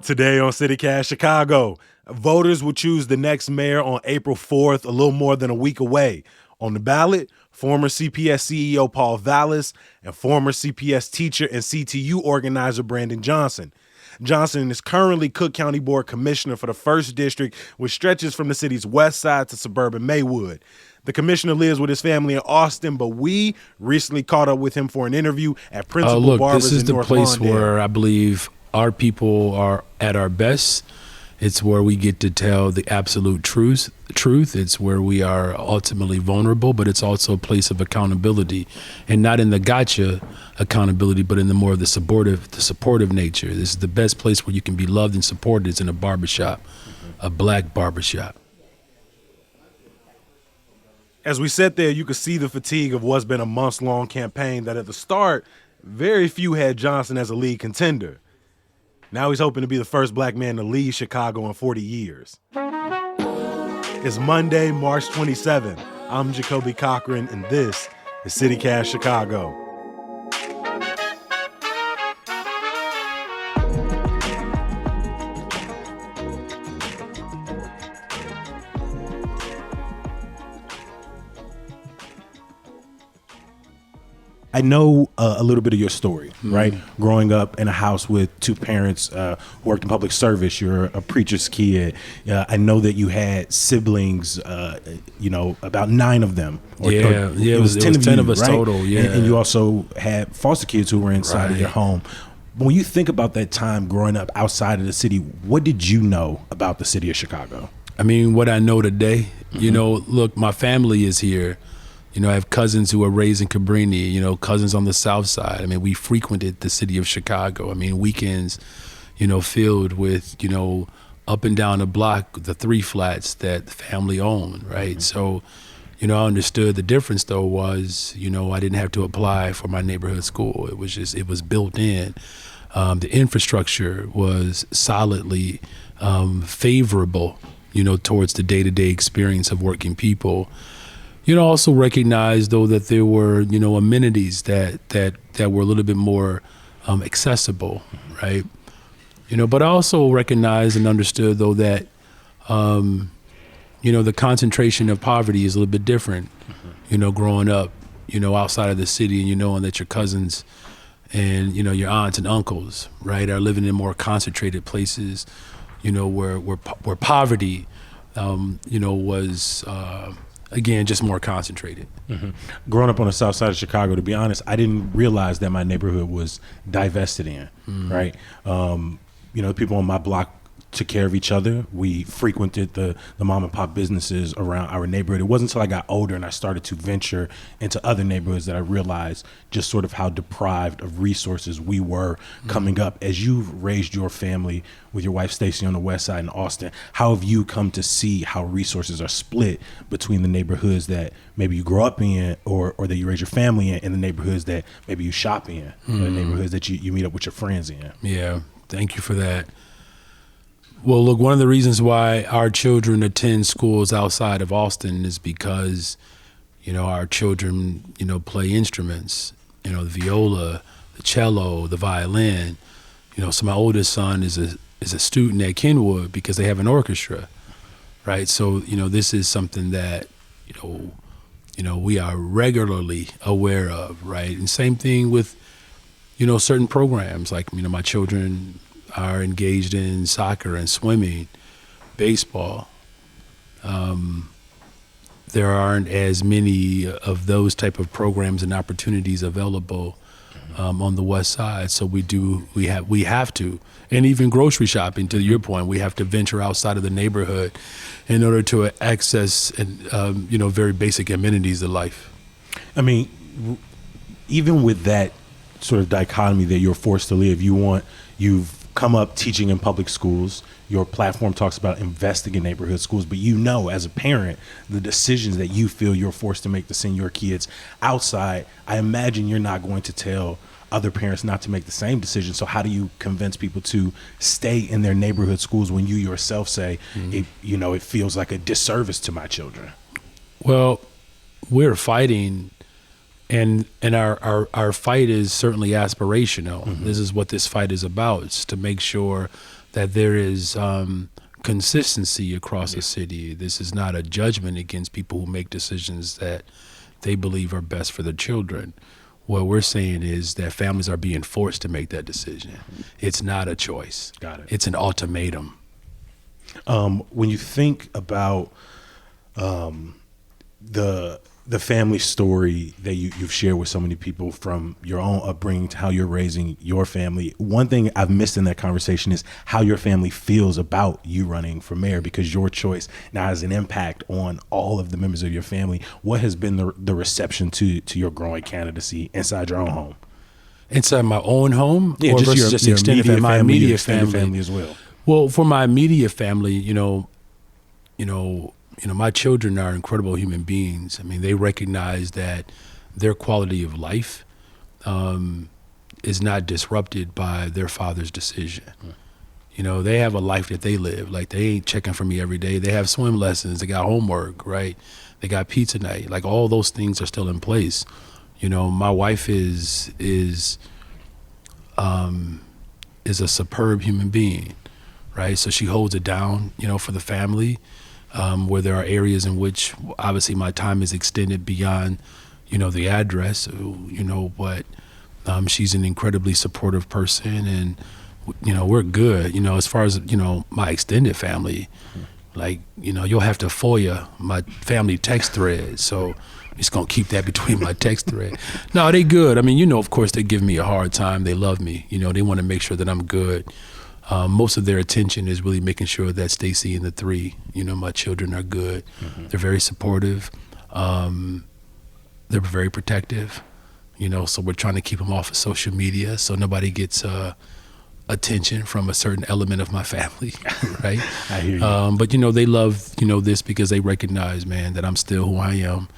Today on CityCast Chicago, voters will choose the next mayor on April 4th, a little more than a week away. On the ballot, former CPS CEO Paul Vallas and former CPS teacher and CTU organizer Brandon Johnson. Johnson is currently Cook County Board Commissioner for the 1st District, which stretches from the city's west side to suburban Maywood. The commissioner lives with his family in Austin, but we recently caught up with him for an interview at Principle Barbers in North Lawndale. This is the place where I believe our people are at our best. It's where we get to tell the absolute truth. It's where we are ultimately vulnerable, but it's also a place of accountability, and not in the gotcha accountability, but in the more of the supportive nature. This is the best place where you can be loved and supported. It's in a barbershop, a black barbershop. As we sat there, you could see the fatigue of what's been a months-long campaign that at the start, very few had Johnson as a lead contender. Now he's hoping to be the first black man to lead Chicago in 40 years. It's Monday, March 27th. I'm Jacoby Cochran, and this is CityCast Chicago. I know a little bit of your story, right? Growing up in a house with two parents who worked in public service, you're a preacher's kid. I know that you had siblings, about 9 of them. It was 10 of us, right? Total, yeah. And you also had foster kids who were inside of your home. But when you think about that time growing up outside of the city, what did you know about the city of Chicago? I mean, what I know today, look, my family is here. I have cousins who are raised in Cabrini, cousins on the south side. I mean, we frequented the city of Chicago. I mean, weekends, filled with, up and down the block, the 3 flats that the family owned, right? So, I understood the difference, though, was, I didn't have to apply for my neighborhood school. It was built in. The infrastructure was solidly favorable, towards the day-to-day experience of working people. Also recognize, though, that there were, amenities that were a little bit more accessible, right? But I also recognized and understood, though, that, the concentration of poverty is a little bit different, growing up, outside of the city, and knowing that your cousins and, your aunts and uncles, right, are living in more concentrated places, where poverty, was... again, just more concentrated. Growing up on the south side of Chicago, to be honest, I didn't realize that my neighborhood was divested in, right? People on my block took care of each other. We frequented the mom and pop businesses around our neighborhood. It wasn't until I got older and I started to venture into other neighborhoods that I realized just sort of how deprived of resources we were coming up. As you've raised your family with your wife Stacy on the west side in Austin, how have you come to see how resources are split between the neighborhoods that maybe you grow up in or that you raise your family in, and the neighborhoods that maybe you shop in, or the neighborhoods that you meet up with your friends in? Yeah, thank you for that. Well, look, one of the reasons why our children attend schools outside of Austin is because, our children, play instruments, the viola, the cello, the violin. So my oldest son is a student at Kenwood because they have an orchestra, right? So, this is something that, we are regularly aware of, right? And same thing with, certain programs like, my children are engaged in soccer and swimming, baseball. There aren't as many of those type of programs and opportunities available on the west side. So we have to, and even grocery shopping, to your point, we have to venture outside of the neighborhood in order to access very basic amenities of life. I mean, even with that sort of dichotomy that you're forced to live, you've come up teaching in public schools. Your platform talks about investing in neighborhood schools, but as a parent, the decisions that you feel you're forced to make to send your kids outside, I imagine you're not going to tell other parents not to make the same decision. So how do you convince people to stay in their neighborhood schools when you yourself say, it feels like a disservice to my children? Well, we're fighting, and our fight is certainly aspirational. This is what this fight is about. It's to make sure that there is consistency across the city. This is not a judgment against people who make decisions that they believe are best for their children. What we're saying is that families are being forced to make that decision. It's not a choice. Got it. It's an ultimatum. When you think about the family story that you've shared with so many people, from your own upbringing to how you're raising your family, one thing I've missed in that conversation is how your family feels about you running for mayor, because your choice now has an impact on all of the members of your family. What has been the reception to your growing candidacy inside your own home? Inside my own home, Yeah, or just versus your just your extended immediate my family, your immediate extended family. family as well. Well, for my immediate family, my children are incredible human beings. I mean, they recognize that their quality of life is not disrupted by their father's decision. They have a life that they live. Like, they ain't checking for me every day. They have swim lessons. They got homework, right? They got pizza night. Like, all those things are still in place. My wife is a superb human being, right? So she holds it down, for the family. Where there are areas in which obviously my time is extended beyond, the address, but she's an incredibly supportive person, and, we're good. As far as, my extended family, like, you'll have to FOIA my family text thread. So I'm just gonna keep that between my text thread. No, they good. I mean, of course they give me a hard time. They love me. They want to make sure that I'm good. Most of their attention is really making sure that Stacy and the three, my children, are good. Mm-hmm. They're very supportive. They're very protective. So we're trying to keep them off of social media so nobody gets attention from a certain element of my family, right? I hear you. But they love this because they recognize, man, that I'm still who I am.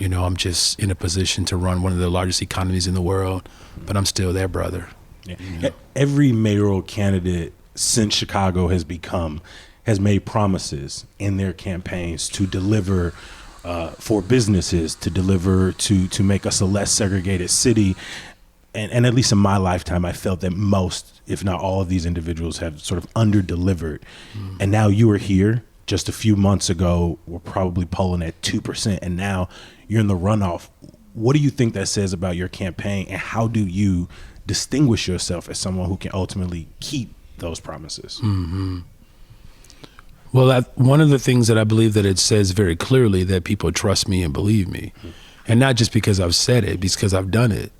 I'm just in a position to run one of the largest economies in the world, but I'm still their brother. Yeah. Every mayoral candidate since Chicago has made promises in their campaigns to deliver for businesses, to deliver to make us a less segregated city. And at least in my lifetime, I felt that most, if not all, of these individuals have sort of under-delivered. And now you are here. Just a few months ago, we're probably polling at 2%, and now you're in the runoff. What do you think that says about your campaign, and how do you distinguish yourself as someone who can ultimately keep those promises? Mm-hmm. Well, one of the things that I believe that it says very clearly that people trust me and believe me, and not just because I've said it, because I've done it.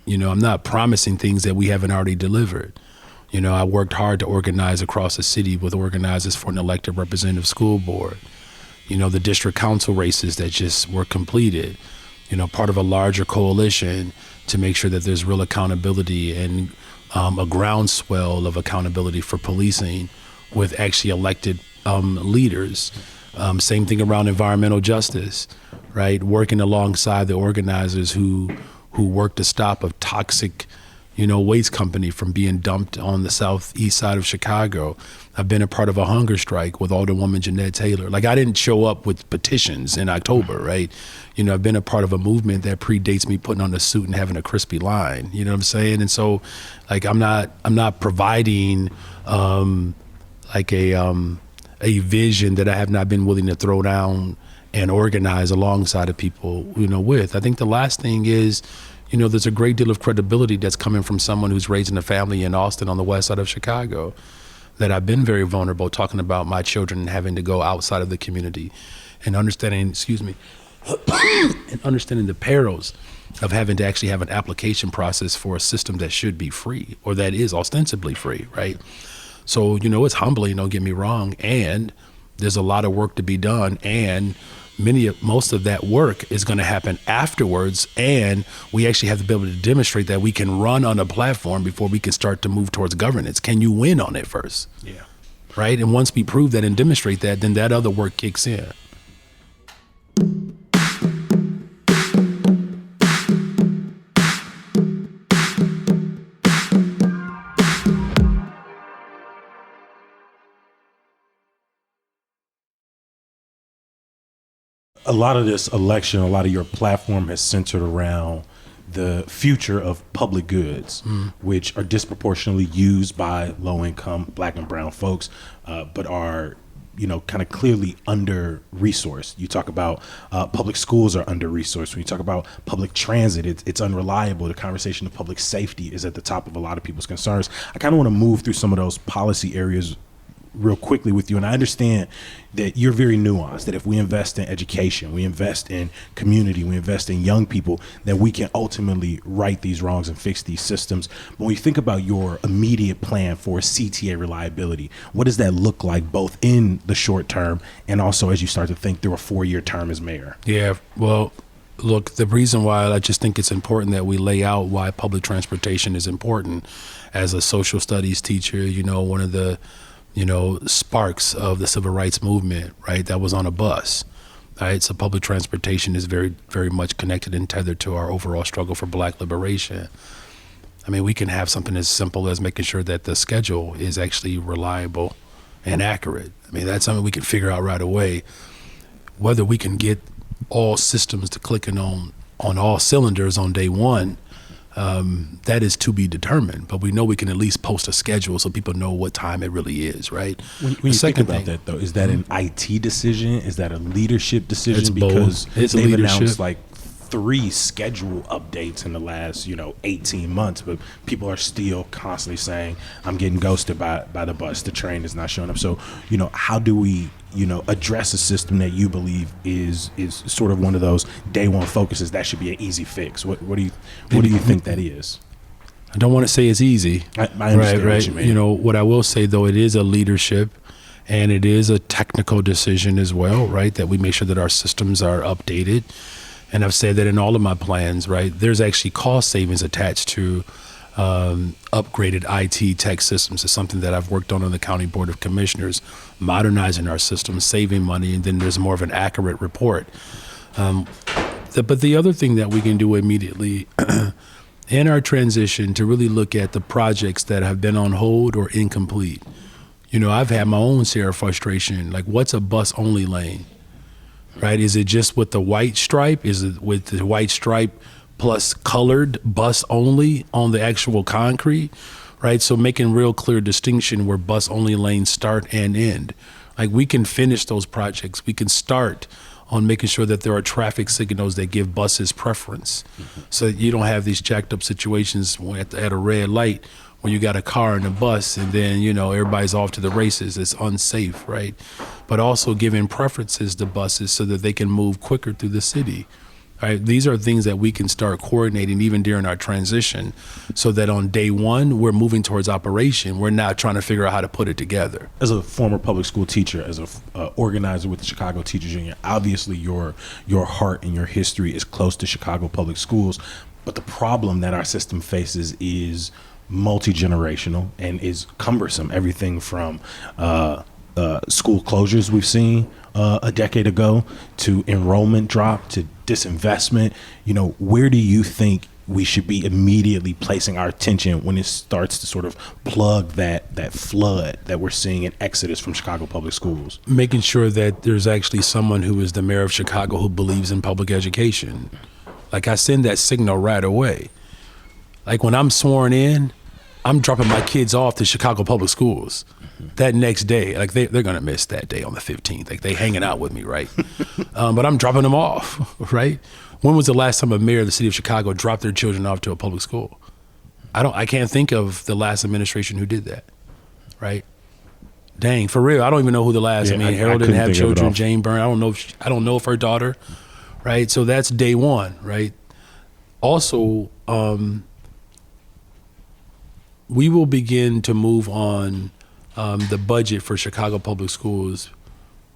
I'm not promising things that we haven't already delivered. I worked hard to organize across the city with organizers for an elected representative school board. The district council races that just were completed, part of a larger coalition to make sure that there's real accountability and a groundswell of accountability for policing with actually elected leaders. Same thing around environmental justice, right? Working alongside the organizers who work to stop a toxic, waste company from being dumped on the southeast side of Chicago. I've been a part of a hunger strike with Alderwoman Jeanette Taylor. Like, I didn't show up with petitions in October, right? I've been a part of a movement that predates me putting on a suit and having a crispy line. You know what I'm saying? And so, like, I'm not providing like a vision that I have not been willing to throw down and organize alongside of people, with. I think the last thing is, there's a great deal of credibility that's coming from someone who's raising a family in Austin on the west side of Chicago, that I've been very vulnerable talking about my children and having to go outside of the community and understanding the perils of having to actually have an application process for a system that should be free, or that is ostensibly free, right? So, it's humbling, don't get me wrong, and there's a lot of work to be done, and most of that work is going to happen afterwards, and we actually have to be able to demonstrate that we can run on a platform before we can start to move towards governance. Can you win on it first? Yeah. Right? And once we prove that and demonstrate that, then that other work kicks in. A lot of this election, a lot of your platform has centered around the future of public goods, which are disproportionately used by low-income Black and brown folks, but are kind of clearly under-resourced. You talk about public schools are under-resourced. When you talk about public transit, it's unreliable. The conversation of public safety is at the top of a lot of people's concerns. I kind of want to move through some of those policy areas real quickly with you. And I understand that you're very nuanced, that if we invest in education, we invest in community, we invest in young people, that we can ultimately right these wrongs and fix these systems. But when you think about your immediate plan for CTA reliability, what does that look like both in the short term and also as you start to think through a 4-year term as mayor? Yeah, well, look, the reason why I just think it's important that we lay out why public transportation is important. As a social studies teacher, one of the sparks of the civil rights movement, right? That was on a bus, right? So public transportation is very, very much connected and tethered to our overall struggle for Black liberation. I mean, we can have something as simple as making sure that the schedule is actually reliable and accurate. I mean, that's something we can figure out right away. Whether we can get all systems to clicking on all cylinders on day one, that is to be determined, but we know we can at least post a schedule so people know what time it really is, right? When you think about that, though, is that an IT decision? Is that a leadership decision? It's because both. It's they've leadership. announced like 3 schedule updates in the last 18 months, but people are still constantly saying, I'm getting ghosted by the bus, the train is not showing up. So how do we address a system that you believe is sort of one of those day one focuses that should be an easy fix? What do you think that is? I don't want to say it's easy. I understand what you mean. What I will say, though, it is a leadership and it is a technical decision as well, right? That we make sure that our systems are updated. And I've said that in all of my plans, right? There's actually cost savings attached to upgraded IT tech systems. It's something that I've worked on the County Board of Commissioners, modernizing our systems, saving money, and then there's more of an accurate report. But the other thing that we can do immediately in our transition to really look at the projects that have been on hold or incomplete. I've had my own share of frustration, like what's a bus-only lane? Right? Is it just with the white stripe? Is it with the white stripe plus colored bus only on the actual concrete? Right? So making real clear distinction where bus only lanes start and end. Like we can finish those projects. We can start on making sure that there are traffic signals that give buses preference. So that you don't have these jacked up situations at a red light when you got a car and a bus and then, everybody's off to the races. It's unsafe, right? But also giving preferences to buses so that they can move quicker through the city, right? These are things that we can start coordinating even during our transition so that on day one, we're moving towards operation. We're not trying to figure out how to put it together. As a former public school teacher, as a organizer with the Chicago Teachers Union, obviously your heart and your history is close to Chicago public schools. But the problem that our system faces is multi-generational and is cumbersome. Everything from school closures we've seen a decade ago to enrollment drop to disinvestment. Where do you think we should be immediately placing our attention when it starts to sort of plug that flood that we're seeing in exodus from Chicago public schools? Making sure that there's actually someone who is the mayor of Chicago who believes in public education. Like I send that signal right away. Like when I'm sworn in, I'm dropping my kids off to Chicago public schools that next day. Like they're going to miss that day on the 15th. Like they hanging out with me, right? But I'm dropping them off, right? When was the last time a mayor of the city of Chicago dropped their children off to a public school? I can't think of the last administration who did that, right? Dang, for real. I don't even know who the last. Harold didn't have children. Jane Byrne. I don't know if her daughter, right? So that's day one, right? Also, we will begin to move on the budget for Chicago public schools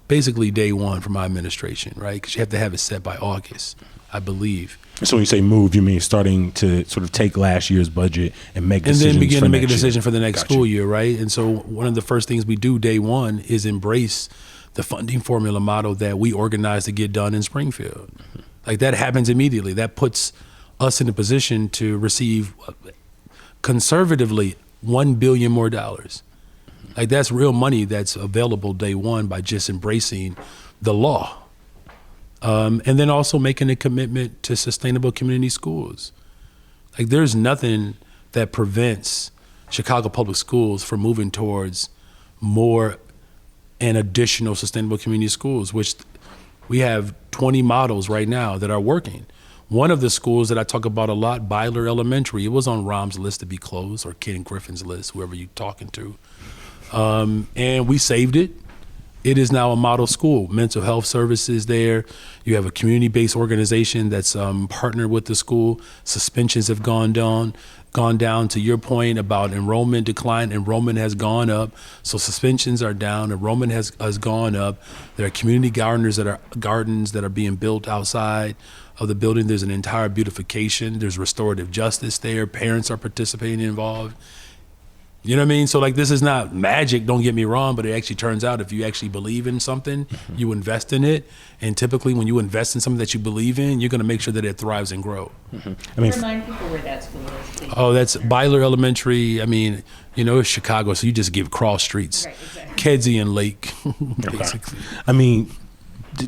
basically day one for my administration, right? Because you have to have it set by August, I believe. So when you say move, you mean starting to sort of take last year's budget and make decisions and then begin to make a next decision year. for the next Gotcha. school year, right? And so one of the first things we do day one is embrace the funding formula model that we organized to get done in Springfield. Like that happens immediately. That puts us in a position to receive conservatively $1 billion more. Like that's real money that's available day one by just embracing the law. And then also making a commitment to sustainable community schools. Like there's nothing that prevents Chicago Public Schools from moving towards more and additional sustainable community schools, which we have 20 models right now that are working. One of the schools that I talk about a lot, Byler Elementary, it was on Rom's list to be closed, or Ken Griffin's list, whoever you're talking to. And we saved it. It is now a model school. Mental health services there. You have a community-based organization that's partnered with the school. Suspensions have gone down. To your point about enrollment decline, enrollment has gone up. So suspensions are down. Enrollment has gone up. There are community gardens that are being built outside of the building. There's an entire beautification. There's restorative justice there. Parents are participating involved. You know what I mean? So like this is not magic, don't get me wrong, but it actually turns out if you actually believe in something, you invest in it. And typically when you invest in something that you believe in, you're going to make sure that it thrives and grows. I mean, remind people where that school is, please. Oh, that's Byler Elementary. I mean, it's Chicago, so you just give cross streets. Right, exactly. Kedzie and Lake, basically. I mean,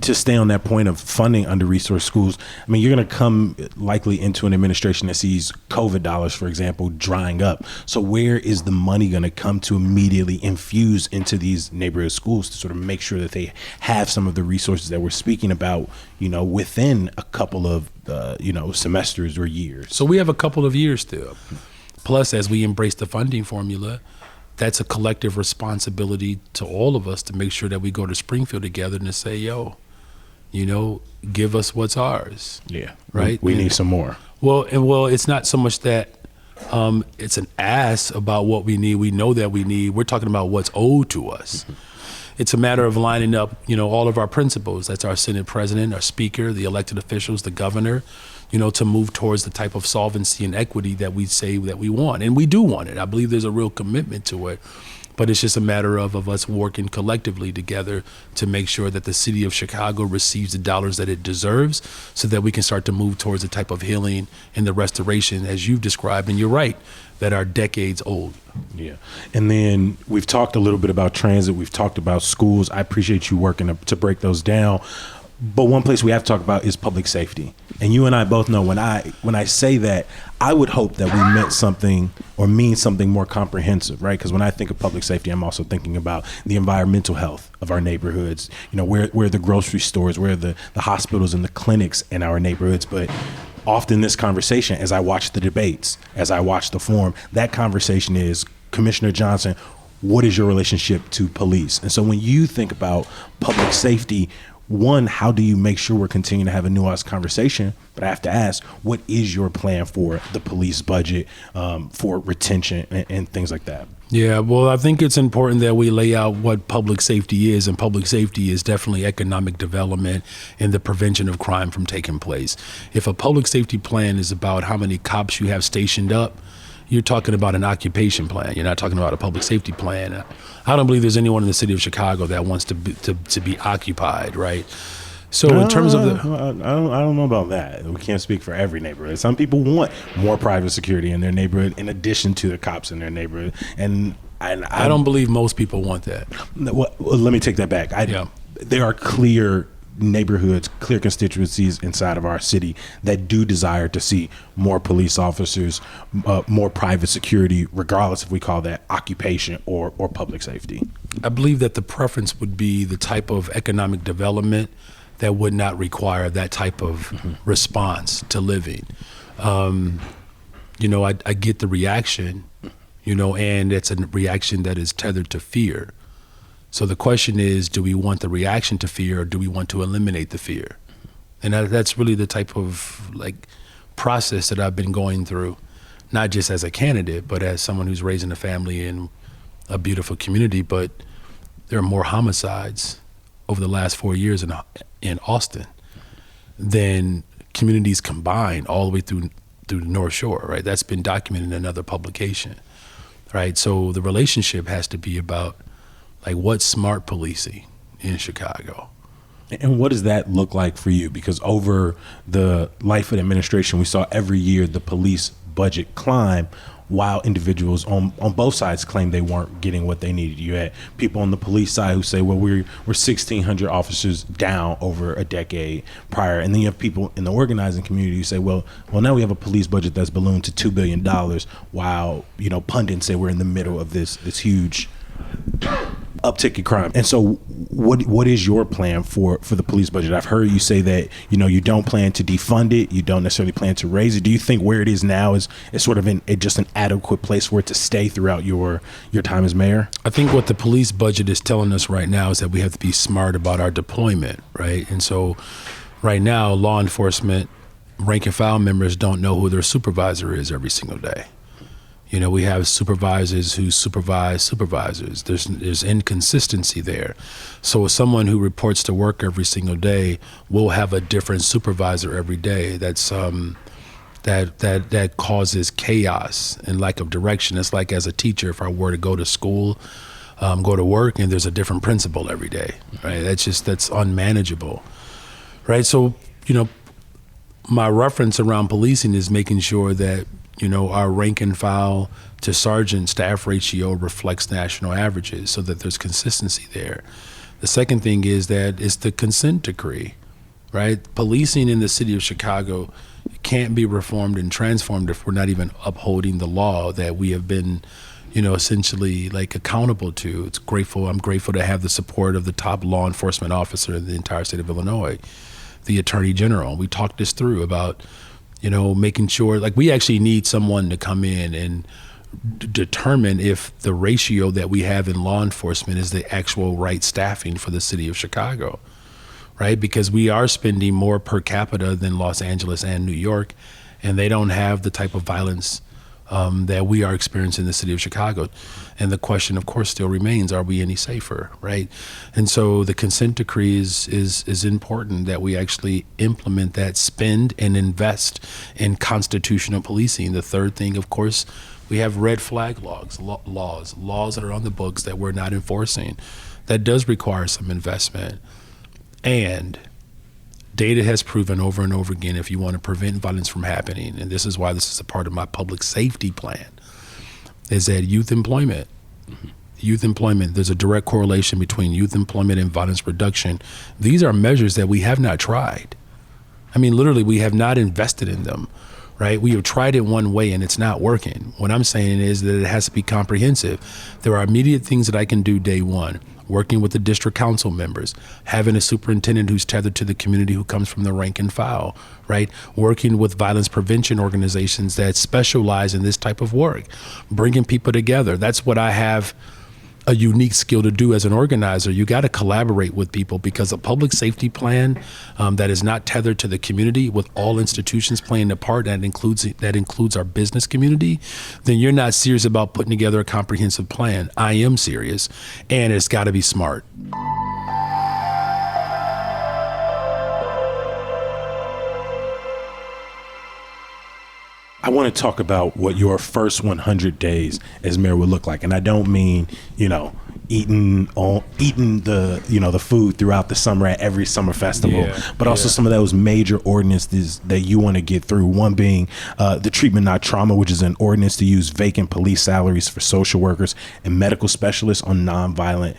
to stay on that point of funding under-resourced schools, I mean, you're going to come likely into an administration that sees COVID dollars, for example, drying up. So where is the money going to come to immediately infuse into these neighborhood schools to sort of make sure that they have some of the resources that we're speaking about, within a couple of, semesters or years? So we have a couple of years still. Plus, as we embrace the funding formula, that's a collective responsibility to all of us to make sure that we go to Springfield together and to say, give us what's ours. Yeah. Right. We need some more. Well, it's not so much that it's an ask about what we need. We know that we need. We're talking about what's owed to us. It's a matter of lining up, all of our principals. That's our Senate president, our speaker, the elected officials, the governor, to move towards the type of solvency and equity that we say that we want. And we do want it. I believe there's a real commitment to it. But it's just a matter of us working collectively together to make sure that the city of Chicago receives the dollars that it deserves so that we can start to move towards the type of healing and the restoration, as you've described, and you're right, that are decades old. Yeah. And then we've talked a little bit about transit. We've talked about schools. I appreciate you working to break those down. But one place we have to talk about is public safety. And you and I both know when I say that, I would hope that we meant something or mean something more comprehensive, right? Because when I think of public safety, I'm also thinking about the environmental health of our neighborhoods, where the grocery stores, where the hospitals and the clinics in our neighborhoods. But often this conversation, as I watch the debates, as I watch the forum, that conversation is, Commissioner Johnson, what is your relationship to police? And so when you think about public safety, one, how do you make sure we're continuing to have a nuanced conversation? But I have to ask, what is your plan for the police budget, for retention and things like that? Yeah, well, I think it's important that we lay out what public safety is, and public safety is definitely economic development and the prevention of crime from taking place. If a public safety plan is about how many cops you have stationed up, you're talking about an occupation plan. You're not talking about a public safety plan. I don't believe there's anyone in the city of Chicago that wants to be occupied, right? So in terms of I don't know about that. We can't speak for every neighborhood. Some people want more private security in their neighborhood in addition to the cops in their neighborhood. And I don't believe most people want that. Well, let me take that back. There are clear neighborhoods, clear constituencies inside of our city that do desire to see more police officers, more private security, regardless if we call that occupation or public safety. I believe that the preference would be the type of economic development that would not require that type of response to living. I get the reaction, and it's a reaction that is tethered to fear. So the question is, do we want the reaction to fear, or do we want to eliminate the fear? And that's really the type of process that I've been going through, not just as a candidate, but as someone who's raising a family in a beautiful community. But there are more homicides over the last 4 years in Austin than communities combined all the way through the North Shore, right? That's been documented in another publication, right? So the relationship has to be about what's smart policing in Chicago. And what does that look like for you? Because over the life of the administration, we saw every year the police budget climb, while individuals on both sides claim they weren't getting what they needed. You had people on the police side who say, well, we're 1,600 officers down over a decade prior. And then you have people in the organizing community who say, well, now we have a police budget that's ballooned to $2 billion, while, pundits say we're in the middle of this huge uptick in crime. And so what is your plan for the police budget? I've heard you say that, you don't plan to defund it. You don't necessarily plan to raise it. Do you think where it is now is sort of just an adequate place for it to stay throughout your time as mayor? I think what the police budget is telling us right now is that we have to be smart about our deployment, right? And so right now, law enforcement rank and file members don't know who their supervisor is every single day. We have supervisors who supervise supervisors. There's inconsistency there. So someone who reports to work every single day will have a different supervisor every day. That's that causes chaos and lack of direction. It's like as a teacher, if I were to go to school, go to work, and there's a different principal every day, right? That's unmanageable, right? So, my reference around policing is making sure that our rank and file to sergeant staff ratio reflects national averages so that there's consistency there. The second thing is that it's the consent decree, right? Policing in the city of Chicago can't be reformed and transformed if we're not even upholding the law that we have been, essentially accountable to. I'm grateful to have the support of the top law enforcement officer in the entire state of Illinois, the Attorney General. We talked this through about making sure, we actually need someone to come in and determine if the ratio that we have in law enforcement is the actual right staffing for the city of Chicago, right? Because we are spending more per capita than Los Angeles and New York, and they don't have the type of violence that we are experiencing in the city of Chicago. And the question, of course, still remains, are we any safer, right? And so the consent decree is important that we actually implement that, spend and invest in constitutional policing. The third thing, of course, we have red flag laws that are on the books that we're not enforcing. That does require some investment. And data has proven over and over again, if you want to prevent violence from happening, and this is why this is a part of my public safety plan, is that youth employment. Youth employment, there's a direct correlation between youth employment and violence reduction. These are measures that we have not tried. Literally, we have not invested in them, right? We have tried it one way and it's not working. What I'm saying is that it has to be comprehensive. There are immediate things that I can do day one. Working with the district council members, having a superintendent who's tethered to the community who comes from the rank and file, right? Working with violence prevention organizations that specialize in this type of work, bringing people together. That's what I have a unique skill to do as an organizer. You got to collaborate with people, because a public safety plan that is not tethered to the community, with all institutions playing a part, that includes our business community, then you're not serious about putting together a comprehensive plan. I am serious, and it's got to be smart. I want to talk about what your first 100 days as mayor would look like. And I don't mean, eating the food throughout the summer at every summer festival, but also some of those major ordinances that you want to get through. One being the treatment not trauma, which is an ordinance to use vacant police salaries for social workers and medical specialists on nonviolent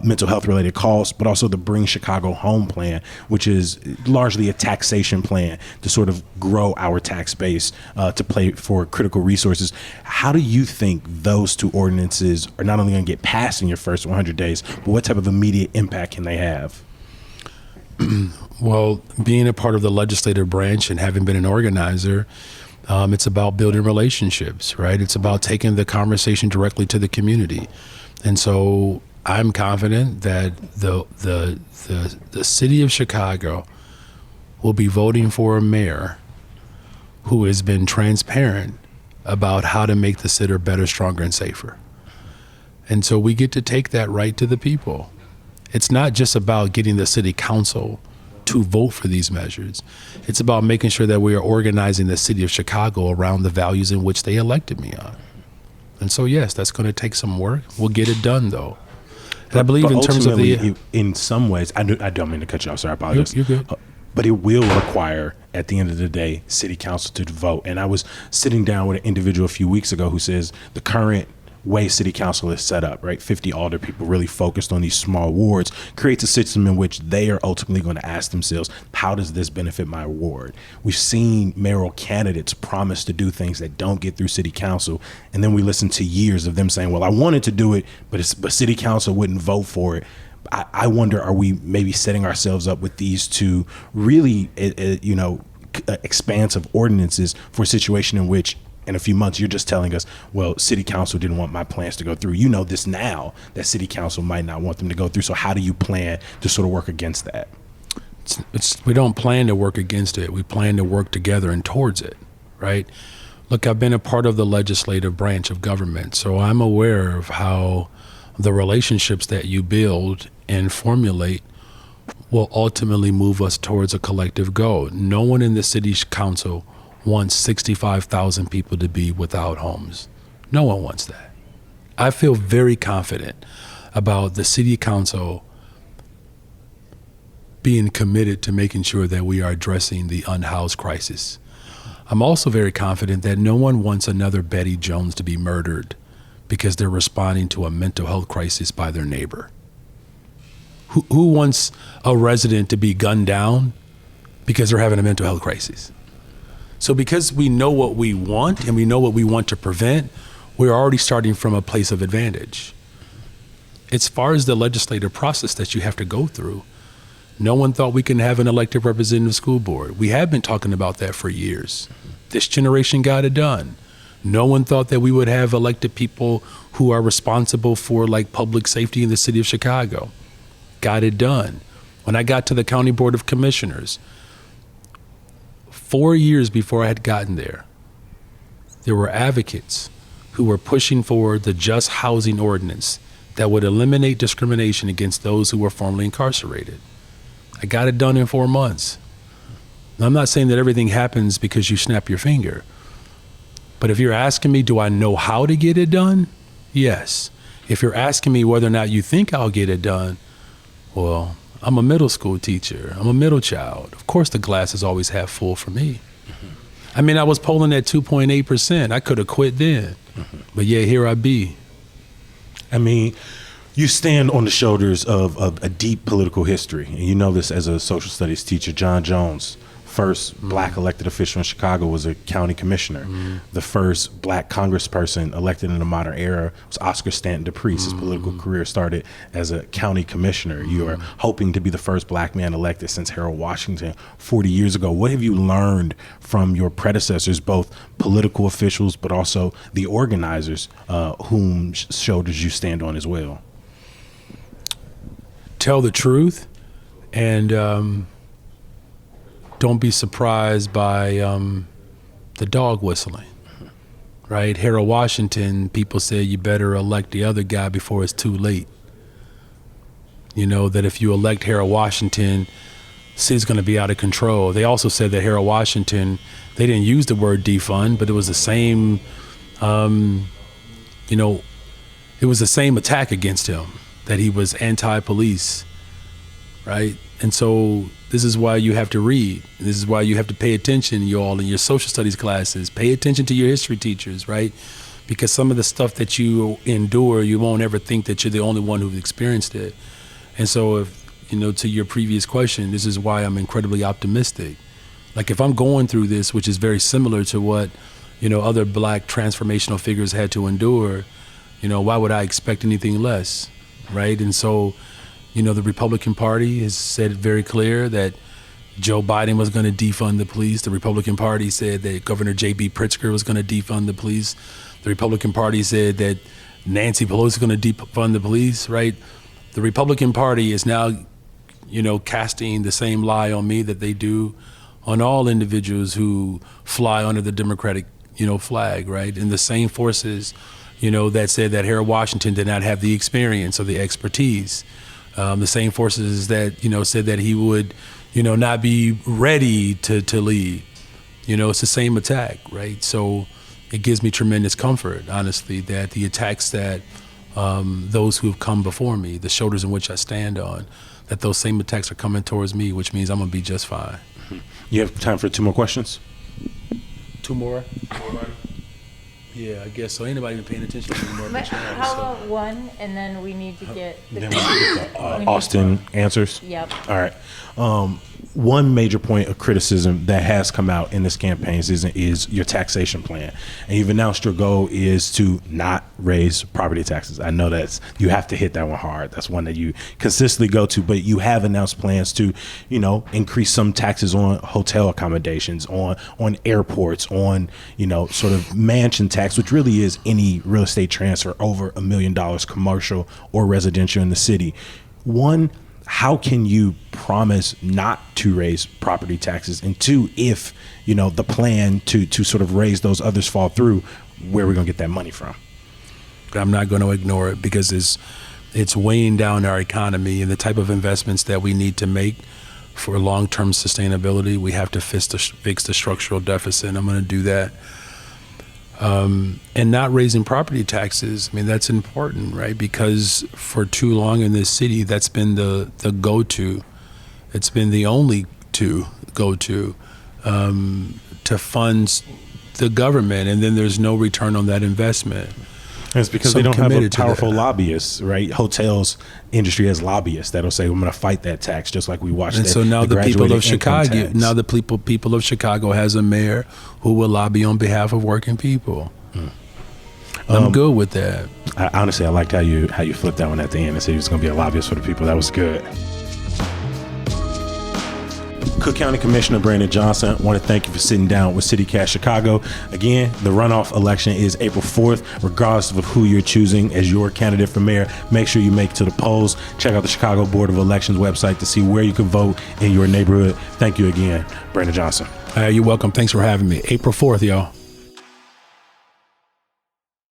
mental health related calls, but also the Bring Chicago Home plan, which is largely a taxation plan to sort of grow our tax base to play for critical resources. How do you think those two ordinances are not only going to get passed in your first 100 days, but what type of immediate impact can they have? Well, being a part of the legislative branch and having been an organizer, it's about building relationships, right? It's about taking the conversation directly to the community. And so I'm confident that the city of Chicago will be voting for a mayor who has been transparent about how to make the city better, stronger, and safer. And so we get to take that right to the people. It's not just about getting the city council to vote for these measures. It's about making sure that we are organizing the city of Chicago around the values in which they elected me on. And so, yes, that's going to take some work. We'll get it done, though. And I believe in terms of in some ways, I don't mean to cut you off, sorry, I apologize. You're good. But it will require at the end of the day, city council to vote. And I was sitting down with an individual a few weeks ago who says the current way city council is set up, right? 50 alder people really focused on these small wards creates a system in which they are ultimately going to ask themselves, how does this benefit my ward? We've seen mayoral candidates promise to do things that don't get through city council. And then we listen to years of them saying, well, I wanted to do it, but city council wouldn't vote for it. I wonder, are we maybe setting ourselves up with these two really, expansive ordinances for a situation in which in a few months, you're just telling us, well, city council didn't want my plans to go through. You know this now, that city council might not want them to go through. So how do you plan to sort of work against that? We don't plan to work against it. We plan to work together and towards it, right? Look, I've been a part of the legislative branch of government, so I'm aware of how the relationships that you build and formulate will ultimately move us towards a collective goal. No one in the city council wants 65,000 people to be without homes. No one wants that. I feel very confident about the city council being committed to making sure that we are addressing the unhoused crisis. I'm also very confident that no one wants another Betty Jones to be murdered because they're responding to a mental health crisis by their neighbor. Who wants a resident to be gunned down because they're having a mental health crisis? So because we know what we want and we know what we want to prevent, we're already starting from a place of advantage. As far as the legislative process that you have to go through, no one thought we can have an elected representative school board. We have been talking about that for years. This generation got it done. No one thought that we would have elected people who are responsible for like public safety in the city of Chicago. Got it done. When I got to the County Board of Commissioners, 4 years before I had gotten there were advocates who were pushing for the just housing ordinance that would eliminate discrimination against those who were formerly incarcerated. I got it done in 4 months. Now, I'm not saying that everything happens because you snap your finger, but if you're asking me, do I know how to get it done? Yes. If you're asking me whether or not you think I'll get it done, well, I'm a middle school teacher. I'm a middle child. Of course the glass is always half full for me. Mm-hmm. I mean, I was polling at 2.8%. I could have quit then. Mm-hmm. But yeah, here I be. I mean, you stand on the shoulders of a deep political history. And you know this as a social studies teacher. John Jones, first black elected official in Chicago, was a county commissioner. The first black congressperson elected in the modern era was Oscar Stanton DePriest. His political career started as a county commissioner. You are hoping to be the first black man elected since Harold Washington 40 years ago. What have you learned from your predecessors, both political officials, but also the organizers whom shoulders you stand on as well? Tell the truth and don't be surprised by the dog whistling, right? Harold Washington, people say you better elect the other guy before it's too late. You know, that if you elect Harold Washington, the city's going to be out of control. They also said that Harold Washington, they didn't use the word defund, but it was the same, it was the same attack against him, that he was anti-police, right? And so this is why you have to read. This is why you have to pay attention, you all, in your social studies classes. Pay attention to your history teachers, right? Because some of the stuff that you endure, you won't ever think that you're the only one who's experienced it. And so if, to your previous question, this is why I'm incredibly optimistic. Like if I'm going through this, which is very similar to what, other black transformational figures had to endure, why would I expect anything less, right? And so, the Republican Party has said very clear that Joe Biden was going to defund the police. The Republican Party said that Governor J.B. Pritzker was going to defund the police. The Republican Party said that Nancy Pelosi is going to defund the police, right? The Republican Party is now, casting the same lie on me that they do on all individuals who fly under the Democratic, flag, right? And the same forces, that said that Harold Washington did not have the experience or the expertise. The same forces that, said that he would, not be ready to lead. It's the same attack, right? So it gives me tremendous comfort, honestly, that the attacks that those who have come before me, the shoulders in which I stand on, that those same attacks are coming towards me, which means I'm going to be just fine. You have time for 2 more questions? 2 more? Yeah, I guess so. Anybody been paying attention anymore? But how about one, and then we need to get the. Then we get the Austin answers. Yep. All right. One major point of criticism that has come out in this campaign season is your taxation plan. And you've announced your goal is to not raise property taxes. I know you have to hit that one hard. That's one that you consistently go to, but you have announced plans to, increase some taxes on hotel accommodations, on airports, on, sort of mansion tax, which really is any real estate transfer over $1 million, commercial or residential in the city. One, how can you promise not to raise property taxes? And two, if, the plan to sort of raise those others fall through, where are we going to get that money from? I'm not going to ignore it because it's weighing down our economy and the type of investments that we need to make for long-term sustainability. We have to fix the structural deficit. I'm going to do that. And not raising property taxes, that's important, right? Because for too long in this city, that's been the go-to. It's been the only go-to to fund the government, and then there's no return on that investment. And it's because they don't have a powerful lobbyists, right? Hotels industry has lobbyists that'll say, "I'm going to fight that tax," just like we watched. And so now the people of Chicago, people of Chicago has a mayor who will lobby on behalf of working people. I'm good with that. Honestly, I liked how you flipped that one at the end and said he was going to be a lobbyist for the people. That was good. Cook County Commissioner Brandon Johnson, I want to thank you for sitting down with CityCast Chicago. Again, the runoff election is April 4th. Regardless of who you're choosing as your candidate for mayor, make sure you make it to the polls. Check out the Chicago Board of Elections website to see where you can vote in your neighborhood. Thank you again, Brandon Johnson. You're welcome. Thanks for having me. April 4th, y'all.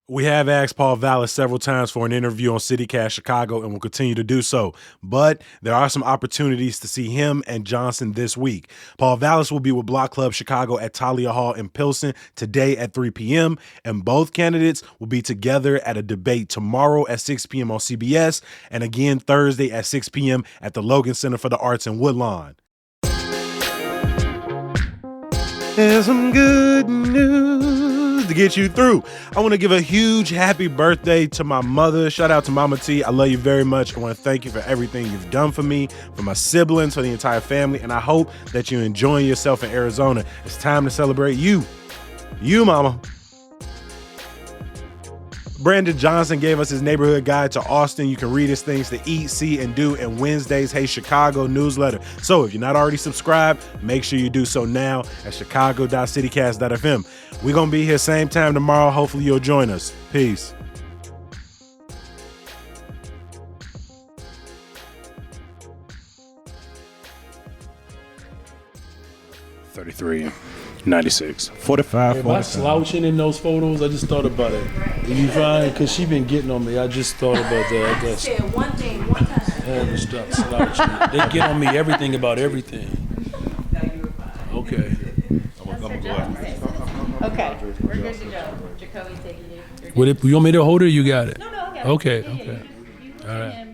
We have asked Paul Vallas several times for an interview on CityCast Chicago and will continue to do so. But there are some opportunities to see him and Johnson this week. Paul Vallas will be with Block Club Chicago at Talia Hall in Pilsen today at 3 p.m. And both candidates will be together at a debate tomorrow at 6 p.m. on CBS and again Thursday at 6 p.m. at the Logan Center for the Arts in Woodlawn. There's some good news to get you through. I want to give a huge happy birthday to my mother. Shout out to Mama T. I love you very much. I want to thank you for everything you've done for me, for my siblings, for the entire family. And I hope that you're enjoying yourself in Arizona. It's time to celebrate you. You, Mama. Brandon Johnson gave us his neighborhood guide to Austin. You can read his things to eat, see, and do in Wednesday's Hey Chicago newsletter. So if you're not already subscribed, make sure you do so now at chicago.citycast.fm. We're going to be here same time tomorrow. Hopefully you'll join us. Peace. $33, $96, $45. Am I slouching in those photos? I just thought about it. You fine? Because she been getting on me. I just thought about that. I guess. Said one thing, one time. I had to stop slouching. They get on me everything about everything. No, you were fine. Okay. Okay, we're good to go. Jacoby, take it. You want me to hold it or you got it? No, I got it. Okay, Yeah, okay. you All right. and